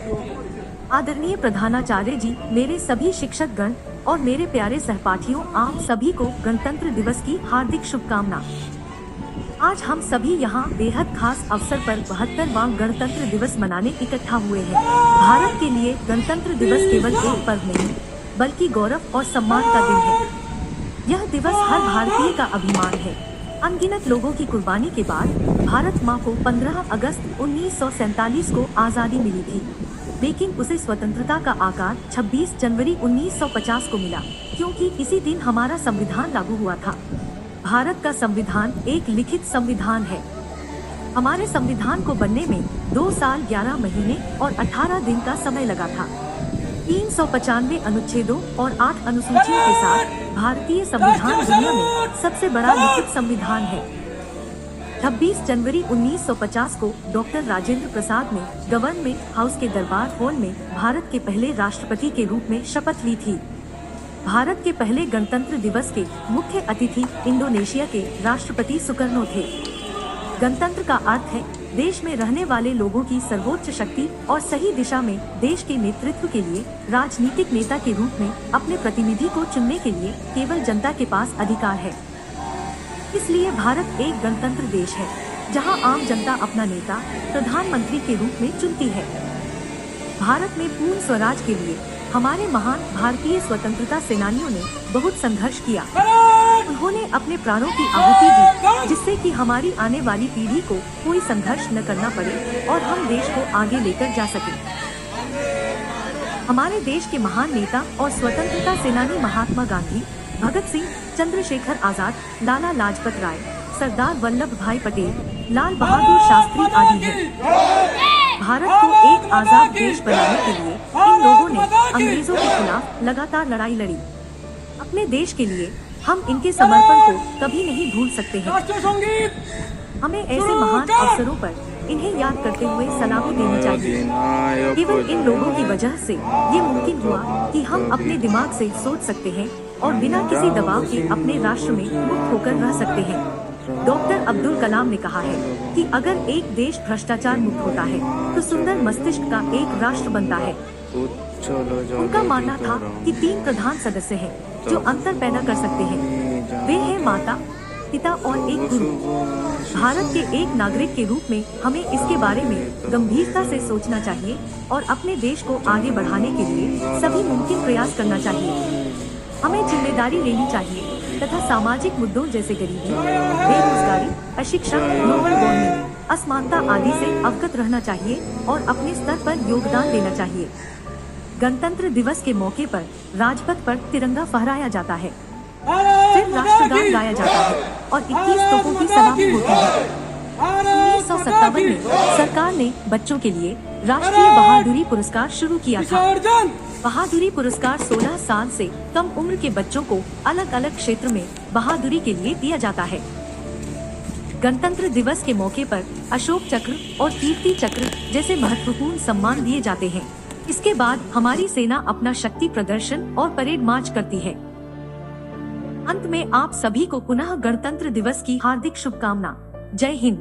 आदरणीय प्रधानाचार्य जी, मेरे सभी शिक्षक गण और मेरे प्यारे सहपाठियों, आप सभी को गणतंत्र दिवस की हार्दिक शुभकामना। आज हम सभी यहाँ बेहद खास अवसर पर 72वां गणतंत्र दिवस मनाने इकट्ठा हुए हैं। भारत के लिए गणतंत्र दिवस केवल एक पर्व नहीं, बल्कि गौरव और सम्मान का दिन है। यह दिवस हर भारतीय का अभिमान है। अनगिनत लोगों की कुर्बानी के बाद भारत माँ को 15 अगस्त 1947 को आज़ादी मिली थी, लेकिन उसे स्वतंत्रता का आकार 26 जनवरी 1950 को मिला, क्योंकि इसी दिन हमारा संविधान लागू हुआ था। भारत का संविधान एक लिखित संविधान है। हमारे संविधान को बनने में 2 साल 11 महीने और 18 दिन का समय लगा था। 395 अनुच्छेदों और 8 अनुसूचियों के साथ भारतीय संविधान दुनिया में सबसे बड़ा लिखित संविधान है। 26 जनवरी 1950 को डॉक्टर राजेंद्र प्रसाद ने गवर्नमेंट हाउस के दरबार हॉल में भारत के पहले राष्ट्रपति के रूप में शपथ ली थी। भारत के पहले गणतंत्र दिवस के मुख्य अतिथि इंडोनेशिया के राष्ट्रपति सुकर्नो थे। गणतंत्र का अर्थ है देश में रहने वाले लोगों की सर्वोच्च शक्ति और सही दिशा में देश के नेतृत्व के लिए राजनीतिक नेता के रूप में अपने प्रतिनिधि को चुनने के लिए केवल जनता के पास अधिकार है। इसलिए भारत एक गणतंत्र देश है, जहां आम जनता अपना नेता प्रधानमंत्री के रूप में चुनती है। भारत में पूर्ण स्वराज के लिए हमारे महान भारतीय स्वतंत्रता सेनानियों ने बहुत संघर्ष किया। उन्होंने अपने प्राणों की आहुति दी, जिससे कि हमारी आने वाली पीढ़ी को कोई संघर्ष न करना पड़े और हम देश को आगे लेकर जा सकें। हमारे देश के महान नेता और स्वतंत्रता सेनानी महात्मा गांधी, भगत सिंह, चंद्रशेखर आजाद, लाला लाजपत राय, सरदार वल्लभ भाई पटेल, लाल बहादुर शास्त्री आदि हैं। भारत को एक आजाद देश बनाने के लिए इन लोगों ने अंग्रेजों के खिलाफ लगातार लड़ाई लड़ी। अपने देश के लिए हम इनके समर्पण को कभी नहीं भूल सकते हैं। हमें ऐसे महान अवसरों पर इन्हें याद करते हुए सलामी देनी चाहिए। केवल इन लोगों की वजह से ये मुमकिन हुआ कि हम अपने दिमाग से सोच सकते हैं और बिना किसी दबाव के अपने राष्ट्र में मुक्त होकर रह सकते हैं। डॉक्टर अब्दुल कलाम ने कहा है कि अगर एक देश भ्रष्टाचार मुक्त होता है तो सुंदर मस्तिष्क का एक राष्ट्र बनता है। उनका मानना था कि 3 प्रधान सदस्य हैं जो अंतर पैदा कर सकते हैं। वे हैं माता, पिता और एक गुरु। भारत के एक नागरिक के रूप में हमें इसके बारे में गंभीरता से सोचना चाहिए और अपने देश को आगे बढ़ाने के लिए सभी मुमकिन प्रयास करना चाहिए। हमें जिम्मेदारी लेनी चाहिए तथा सामाजिक मुद्दों जैसे गरीबी, बेरोजगारी, अशिक्षा, ग्लोबल वार्मिंग, असमानता आदि से अवगत रहना चाहिए और अपने स्तर पर योगदान देना चाहिए। गणतंत्र दिवस के मौके पर राजपथ पर तिरंगा फहराया जाता है, फिर राष्ट्रगान गाया जाता है और 21 तोपों की सलामी होती है। 1957 में सरकार ने बच्चों के लिए राष्ट्रीय बहादुरी पुरस्कार शुरू किया था। बहादुरी पुरस्कार 16 साल से कम उम्र के बच्चों को अलग अलग क्षेत्र में बहादुरी के लिए दिया जाता है। गणतंत्र दिवस के मौके पर अशोक चक्र और कीर्ति चक्र जैसे महत्वपूर्ण सम्मान दिए जाते हैं। इसके बाद हमारी सेना अपना शक्ति प्रदर्शन और परेड मार्च करती है। अंत में आप सभी को पुनः गणतंत्र दिवस की हार्दिक शुभकामना। जय हिंद।